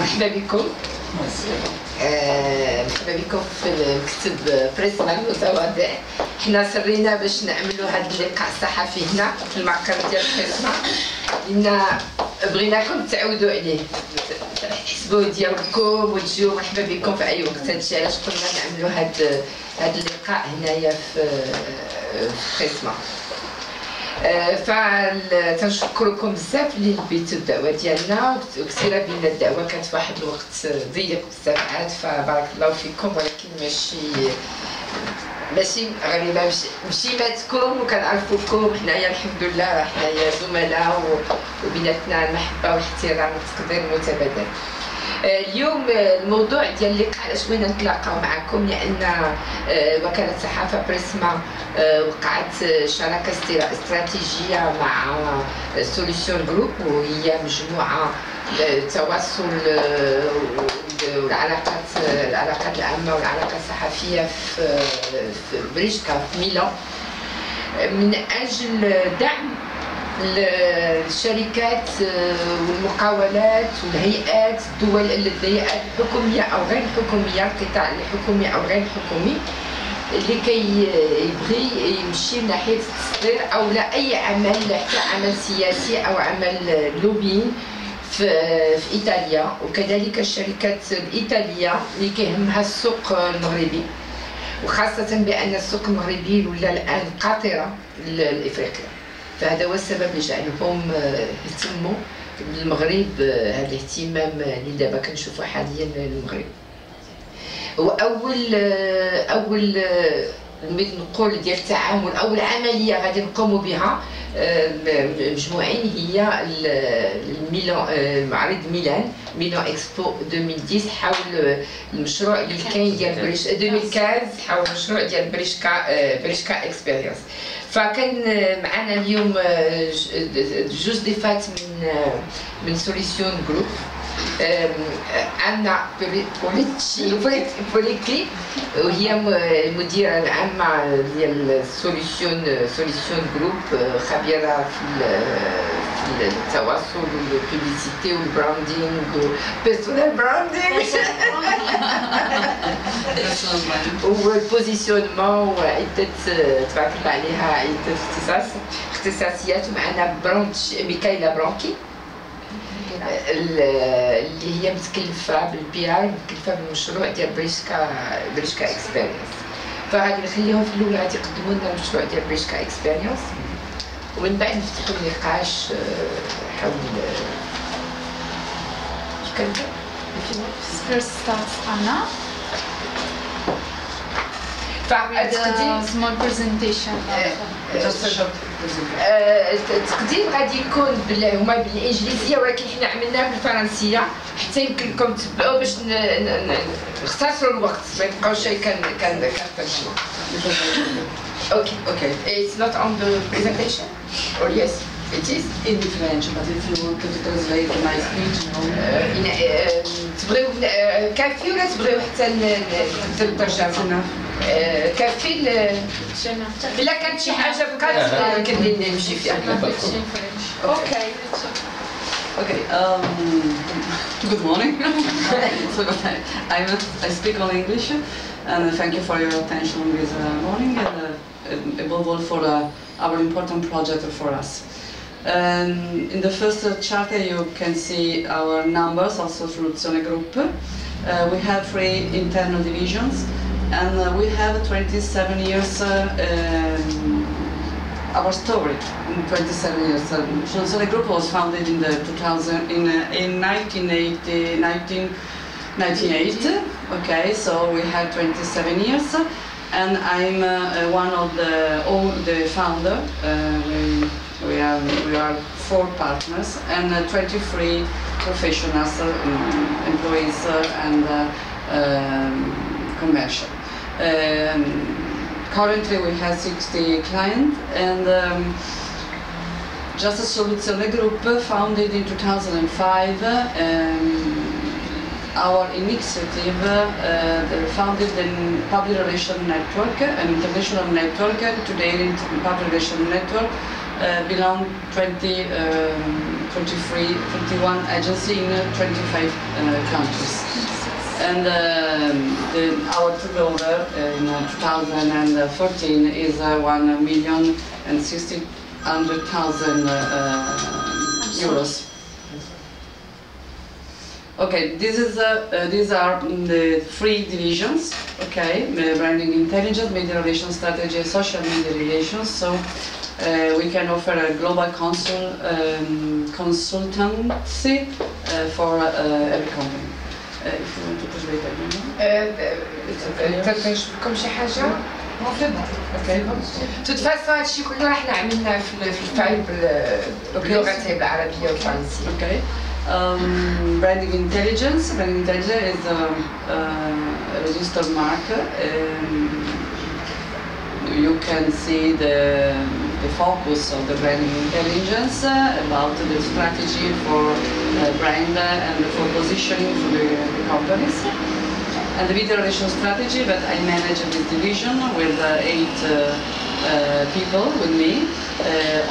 مرحبا بكم. مرحبا بكم في المكتب بريسما المتواضع. حنا سرينا باش نعملوا هذا اللقاء الصحفي هنا في المعقل ديال بريسما، لان بغيناكم تعودوا عليه، تحسبوه ديالكم وتجيو. مرحبا بكم في اي وقت. هادشي علاش قلنا نعملوا هذا اللقاء هنايا في بريسما. فتنشكركم بزاف اللي لبيتوا الدعوه ديالنا، وكثيره بينا الدعوه كانت في واحد الوقت ضيق بزاف عاد، فبارك الله فيكم. ولكن ماشي غريبه، مشيماتكم وكنعرفوكم. حنايا الحمد لله راه حنايا زملاء وبيناتنا المحبه والاحترام والتقدير المتبادل. اليوم الموضوع ديال اللقاء علاش بغينا نتلاقاو معكم، لان وكاله صحافه بريسما وقعت شراكه استراتيجيه مع سوليسيون جروب، وهي مجموعه التواصل والعلاقات العامه والعلاقات الصحفيه في بريشكا في ميلان، من اجل دعم الشركات والمقاولات والهيئات الدول الحكوميه او غير الحكوميه، القطاع الحكومي او غير الحكومي، اللي كيبغي يمشي ناحيه التصدير او لا اي عمل، حتى عمل سياسي او عمل لوبين في ايطاليا، وكذلك الشركات الايطاليه اللي كيهمها السوق المغربي، وخاصه بان السوق المغربي ولا الان قاطره لافريقيا. فهذا هو السبب اللي جعلهم يهتموا بالمغرب، هذا الاهتمام اللي دابا كنشوفوا حاليا للمغرب. واول نقول ديال التعامل او العمليه غادي نقوموا بها مجموعين، هي معرض ميلان اكسبو 2010 حول المشروع اللي كاين ديال 2015 حول المشروع ديال بريشكا اكسبيرينس. فكان معنا اليوم جوج ضيفات من سوليسيون جروب، أنا بوليكلي وهي المديرة العامة ديال سوليسيون جروب، خبيرة في التواصل والبوبليسيتي والبراندينغ وبيرسونال براندينغ والبوزيسيونمون، وعدة تبارك الله عليها عدة اختصاصيات. ومعنا ميكايلا برونكي اللي هي متكلفه بالبي ار، متكلفه بالمشروع ديال بريشكا اكسبيرينس. فغادي نخليهم في الاول غادي يقدموا لنا المشروع ديال بريشكا اكسبيرينس، ومن بعد نفتحوا النقاش حول كنت first starts Anna فالتقديم small presentation التقديم غادي يكون هما بالانجليزيه، ولكن حنا عملناه بالفرنسيه حتى يمكن لكم تتبعوا باش نختصروا الوقت، ما يبقاوش شيء كنترجموا. Okay. It's not on the presentation, or yes, it is in French, but if you want to translate my speech, تبغيو كافي ولا تبغيو حتى نكتب الترجمه؟ كافي الا كانت شي حاجه بقات كندير نمشي فيها. Okay. Good morning. So I speak all English, and thank you for your attention this morning, and above all for our important project for us. In the first chart you can see our numbers, also Soluzione Group. We have 3 internal divisions, and we have 27 years our story. In 27 years, Soluzione Group was founded in 1998. Okay, so we had 27 years, and I'm one of the founder. We are 4 partners and 23 professionals, employees and commercial. Currently we have 60 clients, and Just Soluzione Group, founded in 2005. Our initiative founded the Public Relations Network, an international network. Today, the Public Relations Network belong 20 31 agencies in 25 countries. And our turnover in 2014 is 1,060,000 euros. Okay, these are the 3 divisions. Okay, branding intelligence, media relations strategy, social media relations. So we can offer a global consultancy for every company. If you want to push later, تنشوف لكم شي حاجة؟ okay. توتفاسون هادشي كله حنا عملناه في الفايل بلغتين بالعربية والفرنسية. Okay. Branding intelligence. Branding intelligence is a registered mark. You can see the focus of the branding intelligence about the strategy for brand and for positioning for the companies. And the media relations strategy that I manage this division with 8 people with me,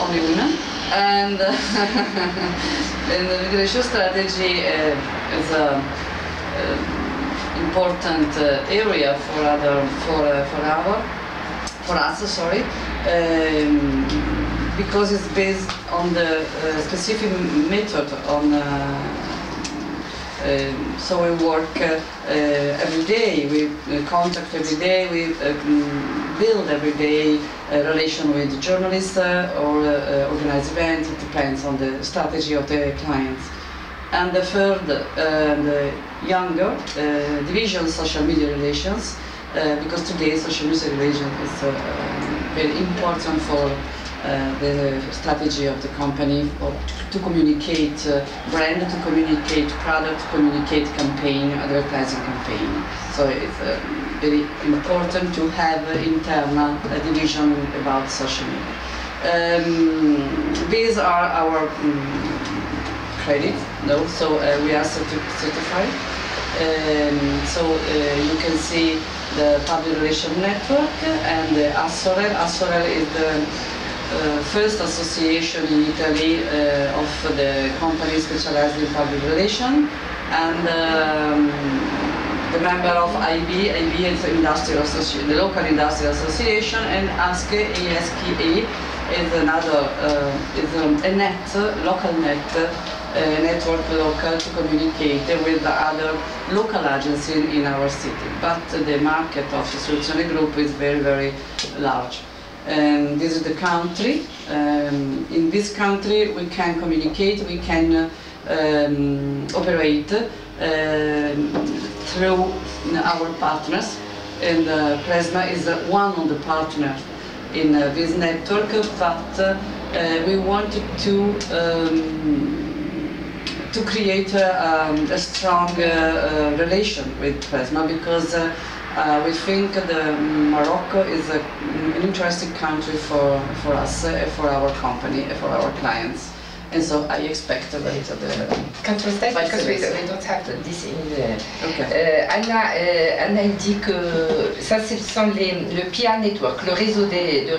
only women. And the media relations strategy is an important area for us, because it's based on the specific method so we work every day, we contact every day, we build every day a relation with journalists or organize events. It depends on the strategy of the clients. And the third, the younger division, social media relations, because today social media relations is very important for the strategy of the company, to communicate brand, to communicate product, to communicate campaign, advertising campaign. So it's very important to have internal division about social media. These are our credits, so we are certified. So you can see the public relation network and the Assorel. Assorel is the first association in Italy of the companies specialized in public relation, and the member of IB is the industrial association, the local industrial association, and ASCE is another a net, local net. Network local to communicate with the other local agencies in our city. But the market of the Soluzione Group is very, very large. And this is the country. In this country we can communicate, we can operate through our partners. And Presma is one of the partners in this network, but we wanted to create a strong relation with Presma, because we think that Morocco is an interesting country for us, for our company, for our clients. And so I expect that the Can translate because we don't have this in the... Okay. Anna dit que ça ce sont le PR Network, le réseau des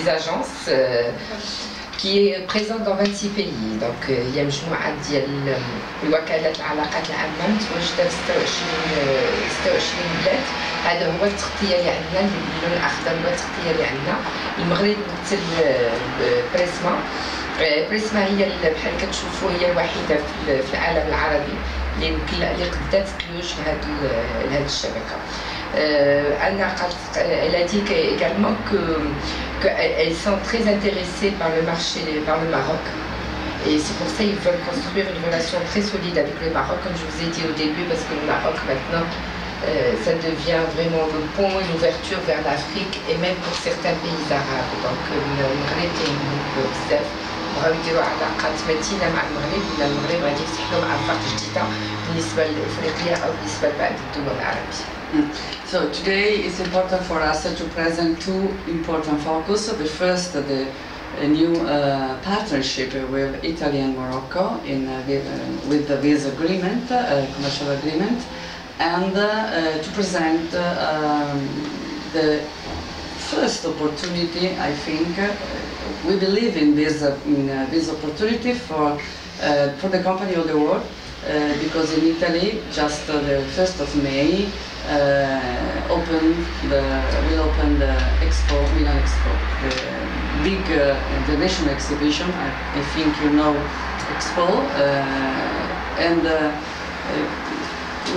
agences qui est présent dans 26 pays. Donc il y a مجموعة ديال الوكالات العلاقات العامة متواجدة في 26 بلاد. هذا هو التغطية اللي عندنا، اللون الأخضر هو التغطية اللي عندنا. المغرب مثل بريسما. بريسما هي بحال كتشوفوا هي الوحيدة في العالم العربي اللي قدات تلوج لهذه الشبكة. Elle a dit également qu'elles sont très intéressées par le marché, par le Maroc. Et c'est pour ça qu'ils veulent construire une relation très solide avec le Maroc, comme je vous ai dit au début, parce que le Maroc maintenant, ça devient vraiment le pont, une ouverture vers l'Afrique et même pour certains pays arabes. Donc المغرب كاين بزاف بغاو يديروا علاقات متينة مع المغرب، ولا المغرب غادي يفتح لهم آفاق جديدة بالنسبة لإفريقيا أو بالنسبة لبعض الدول العربية. So today it's important for us to present two important focus. The first, the new partnership with Italy and Morocco with this agreement, commercial agreement, and to present the first opportunity, I think, we believe in this opportunity for the company of the world, because in Italy, just the 1st of May, will open the Expo, Milan Expo, the big international exhibition. I think you know Expo, and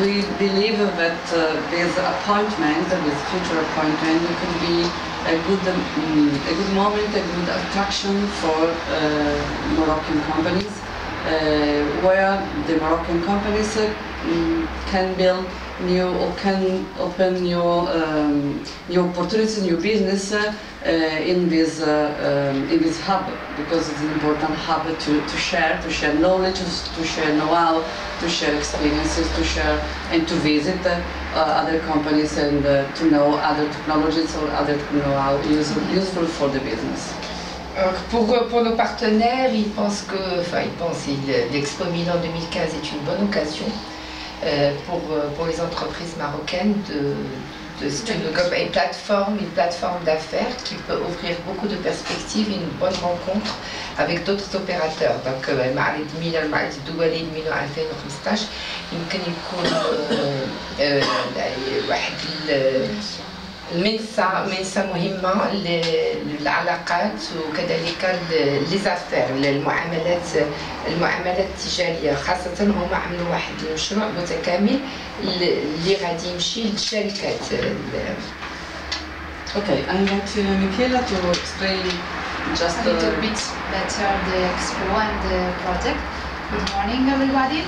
we believe that this appointment, this future appointment, could be a good moment, a good attraction for Moroccan companies, where the Moroccan companies can build new, or can open new opportunities, new business in this hub, because it's an important hub to share knowledge, to share know-how, to share experiences, to share and to visit other companies and to know other technologies or other know-how useful for the business. Pour nos partenaires, l'Expo Milan 2015 est une bonne occasion pour les entreprises marocaines c'est une plateforme d'affaires qui peut offrir beaucoup de perspectives et une bonne rencontre avec d'autres opérateurs. Donc معرض ميلان المعرض الدولي لميلان 2015 يمكن يكون واحد منصة مهمة للعلاقات وكذلك للزافير المعاملات التجارية، خاصة هم عملوا واحد المشروع متكامل اللي غادي يمشي للشركات. Okay, I invite Michela to explain just a little bit better the Expo and the project. Good morning, everybody.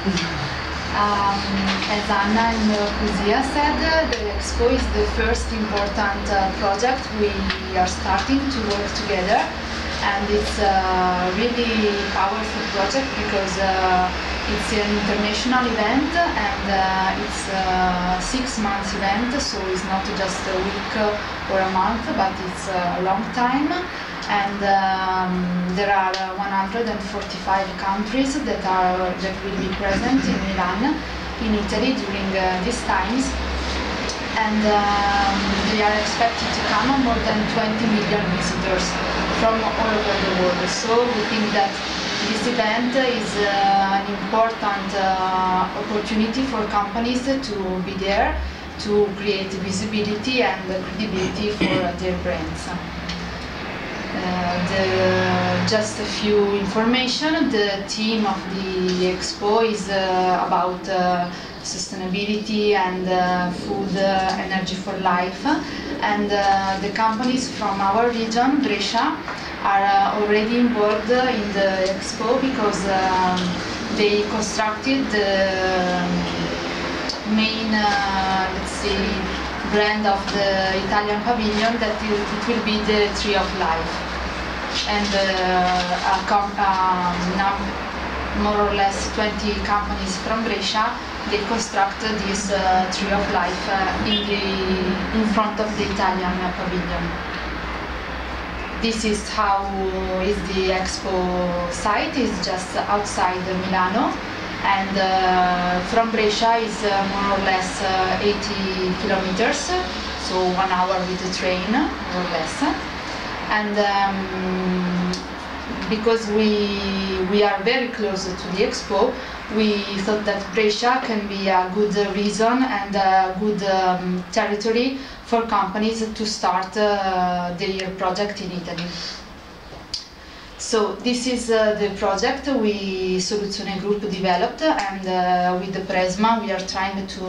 As Anna and Kuzia said, the Expo is the first important project we are starting to work together, and it's a really powerful project because it's an international event and it's a 6 months event, so it's not just a week or a month, but it's a long time. And there are 145 countries that will be present in Milan, in Italy, during these times, and they are expected to come more than 20 million visitors from all over the world. So we think that this event is an important opportunity for companies to be there, to create visibility and credibility for their brands. Just a few information. The theme of the Expo is about sustainability and food, energy for life, and the companies from our region, Brescia, are already involved in the Expo because they constructed the main, let's say, brand of the Italian pavilion, that it will be the Tree of Life. And now more or less 20 companies from Brescia, they constructed this Tree of Life in front of the Italian pavilion. This is how is the Expo site. It's just outside Milano, and from Brescia is more or less 80 kilometers, so 1 hour with the train, more or less. And because we are very close to the Expo, we thought that Brescia can be a good reason and a good territory for companies to start their project in Italy. So this is the project we Soluzione Group developed, and with the Presma we are trying to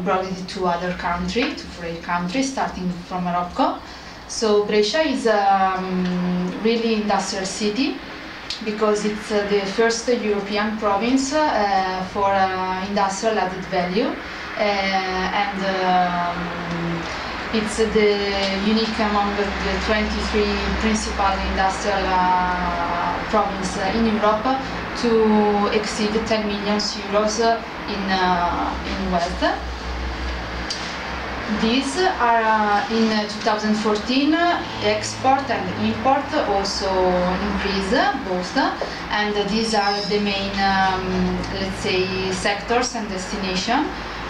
brought it to other countries, to 4 countries, starting from Morocco. So Brescia is a really industrial city because it's the first European province for industrial added value, and it's the unique among the 23 principal industrial provinces in Europe to exceed 10 million euros in wealth. These are in 2014 export and import also increase both, and these are the main let's say sectors and destination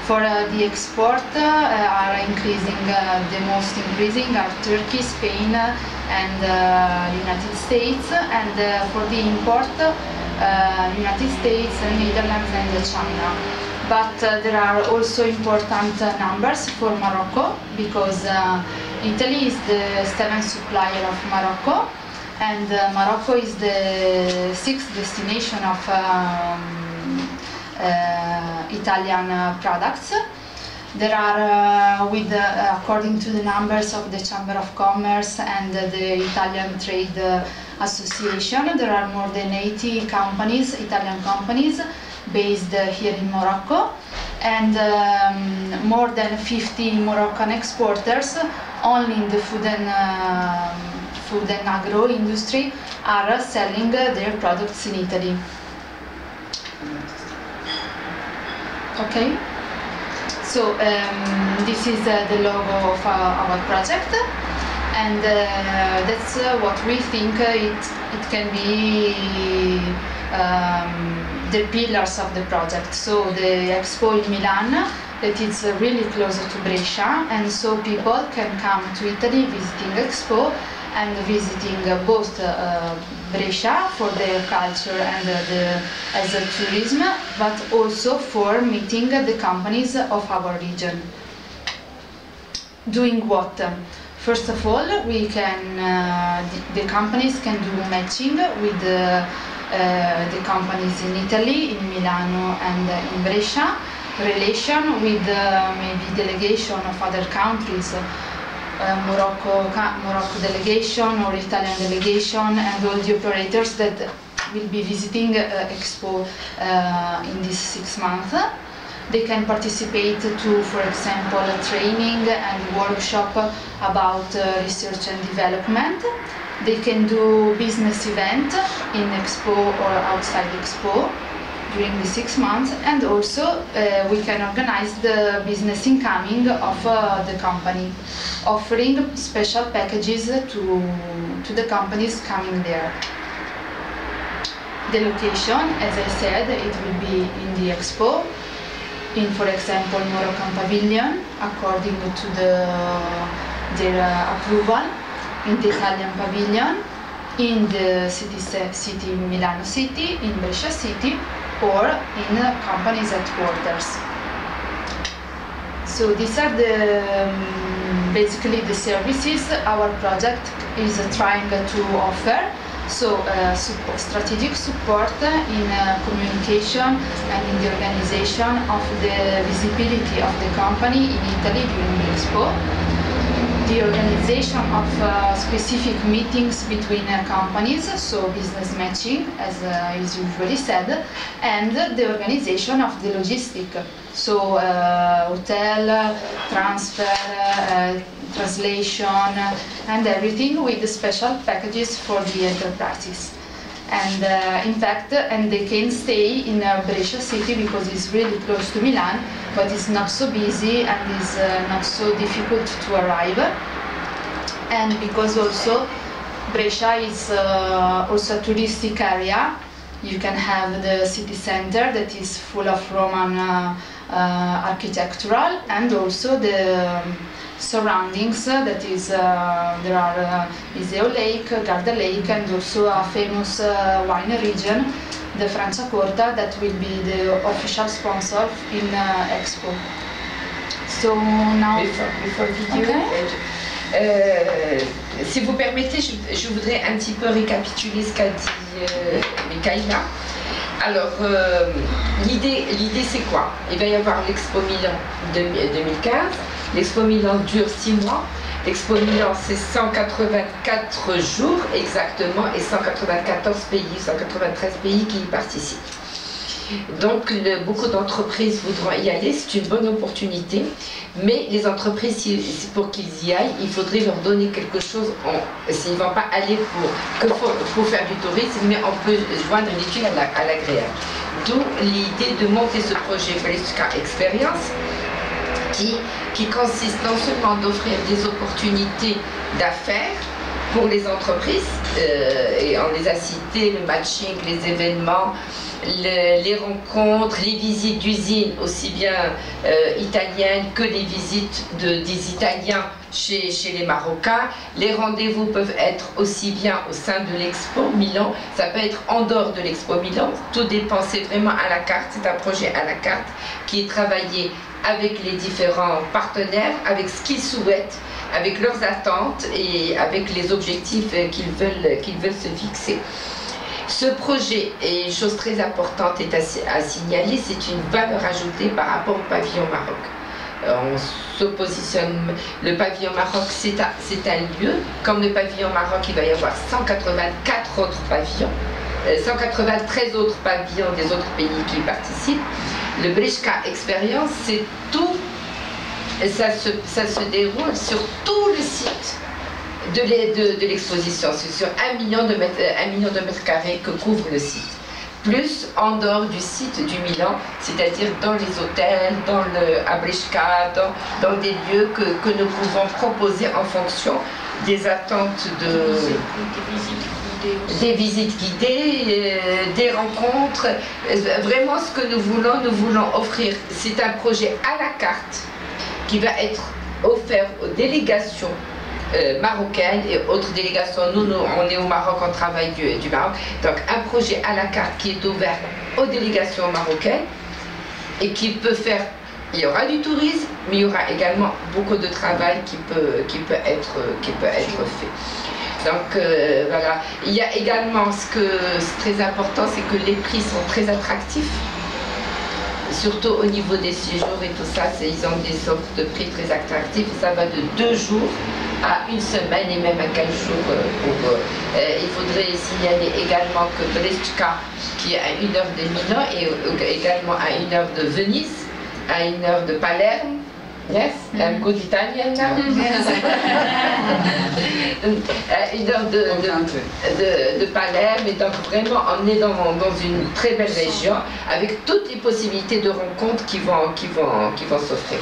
For the export are increasing, the most increasing are Turkey, Spain and United States, and for the import, United States, Netherlands and China. But there are also important numbers for Morocco, because Italy is the 7th supplier of Morocco, and Morocco is the 6th destination of Italian products. There are, according to the numbers of the Chamber of Commerce and the Italian Trade Association, there are more than 80 companies, Italian companies, based here in Morocco, and more than 50 Moroccan exporters only in the food and agro industry are selling their products in Italy. Okay, so this is the logo of our project, and that's what we think it can be the pillars of the project. So the Expo in Milan, that is really close to Brescia, and so people can come to Italy visiting Expo and visiting both Brescia for their culture and as a tourism, but also for meeting the companies of our region. Doing what? First of all, we can the companies can do matching with the companies in Italy, in Milano and in Brescia, relation with maybe delegation of other countries, Morocco delegation or Italian delegation, and all the operators that will be visiting Expo in these 6 months. They can participate to, for example, a training and workshop about research and development. They can do business event in Expo or outside Expo during the 6 months, and also we can organize the business incoming of the company, offering special packages to the companies coming there. The location, as I said, it will be in the Expo, in, for example, Moroccan Pavilion, according to their approval, in the Italian Pavilion, in the city Milano City, in Brescia City, or in companies' headquarters. So these are basically the services our project is trying to offer. So strategic support in communication and in the organization of the visibility of the company in Italy during the Expo, the organization of specific meetings between companies, so business matching, as is usually said, and the organization of the logistic, so hotel, transfer, translation, and everything with the special packages for the enterprises. And in fact, they can stay in Brescia City because it's really close to Milan, but it's not so busy and is not so difficult to arrive. And because also Brescia is also a touristic area, you can have the city center that is full of Roman architectural, and also the surroundings that is there are Iseo Lake, Garda Lake, and also a famous wine region, the Franciacorta, that will be the official sponsor in Expo. So now before video, si vous permettez, je voudrais un petit peu récapituler ce qu'a dit Mikaïla. Alors, l'idée c'est quoi? Il va y avoir l'Expo Milan 2015. L'Expo Milan dure 6 mois. L'Expo Milan, c'est 184 jours exactement et 194 pays, 193 pays qui y participent. Donc, beaucoup d'entreprises voudront y aller, c'est une bonne opportunité. Mais les entreprises, pour qu'ils y aillent, il faudrait leur donner quelque chose. S'ils ne vont pas aller pour faire du tourisme, mais on peut joindre l'utile à l'agréable. D'où l'idée de monter ce projet Brescia Experience, qui consiste non seulement d'offrir des opportunités d'affaires pour les entreprises, et on les a cités, le matching, les événements, les rencontres, les visites d'usines, aussi bien italiennes que les visites des Italiens chez les Marocains. Les rendez-vous peuvent être aussi bien au sein de l'Expo Milan, ça peut être en dehors de l'Expo Milan, tout dépend, c'est vraiment à la carte, c'est un projet à la carte qui est travaillé avec les différents partenaires, avec ce qu'ils souhaitent, avec leurs attentes et avec les objectifs qu'ils veulent se fixer. Ce projet, et une chose très importante est à signaler, c'est une valeur ajoutée par rapport au pavillon Maroc. On se positionne, le pavillon Maroc c'est un lieu, comme le pavillon Maroc il va y avoir 184 autres pavillons, 193 autres pavillons des autres pays qui y participent. Le Brechka Experience c'est tout, ça se déroule sur tout le site de l'exposition, c'est sur 1 million de mètres carrés que couvre le site. Plus en dehors du site du Milan, c'est-à-dire dans les hôtels, à Brechka, dans des lieux que nous pouvons proposer en fonction des attentes des visites guidées, des rencontres. Vraiment ce que nous voulons offrir, c'est un projet à la carte qui va être offert aux délégations marocaines et autres délégations. Nous, on est au Maroc, on travaille du Maroc. Donc un projet à la carte qui est ouvert aux délégations marocaines et qui peut faire, il y aura du tourisme, mais il y aura également beaucoup de travail qui peut être fait. Donc voilà. Il y a également c'est très important, c'est que les prix sont très attractifs. Surtout au niveau des séjours et tout ça, ils ont des offres de prix très attractifs. Ça va de 2 jours à 1 semaine et même à 15 jours. Il faudrait signaler également que Brechka, qui est à 1 heure de Milan, et également à 1 heure de Venise, à 1 heure de Palerme. Yes, I'm good Italian now. 1 heure de Palerme, et donc vraiment on est dans une très belle région avec toutes les possibilités de rencontres qui vont s'offrir.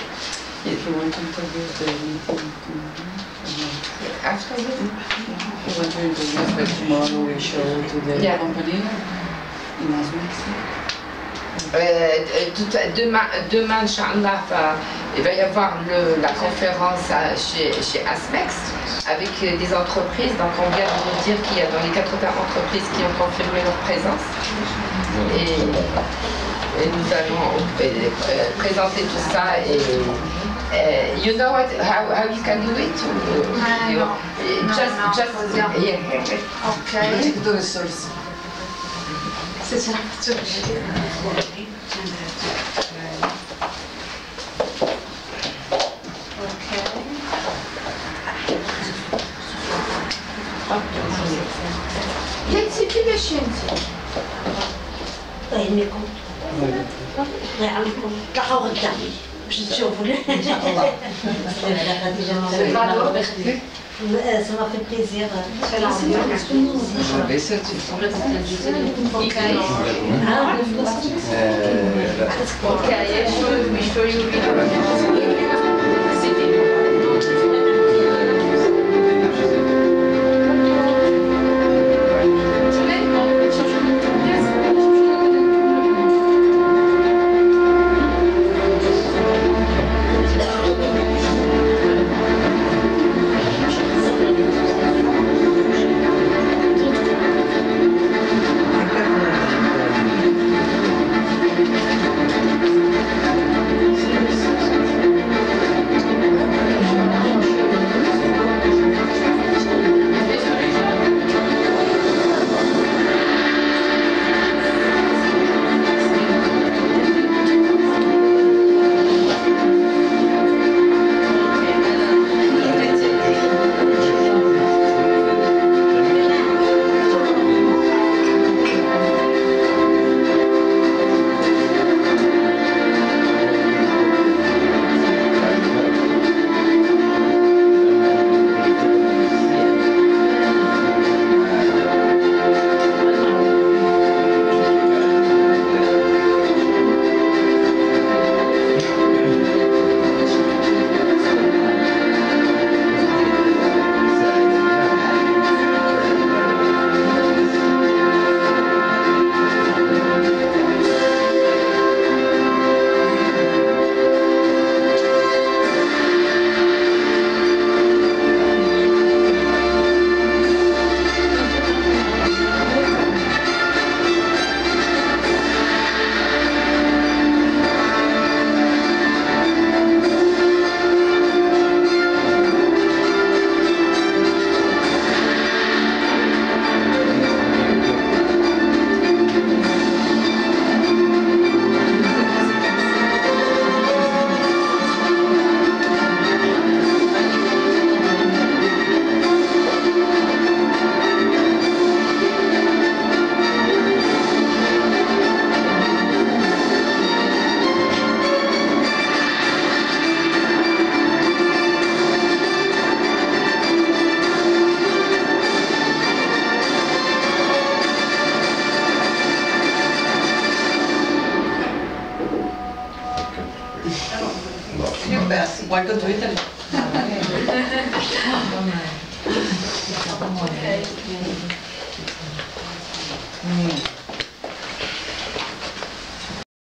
Demain, Inch'Allah, il va y avoir la conférence chez Asmex avec des entreprises. Donc on vient de nous dire qu'il y a dans les 80 entreprises qui ont confirmé leur présence. Et nous allons présenter tout ça. You know how you can do it? Se ce la faccio vedere. Języki miesięcy. طيب يعلمكم تقوى التعليم باش تشوفوا Ça m'a fait plaisir. best. Welcome to Italy. Okay.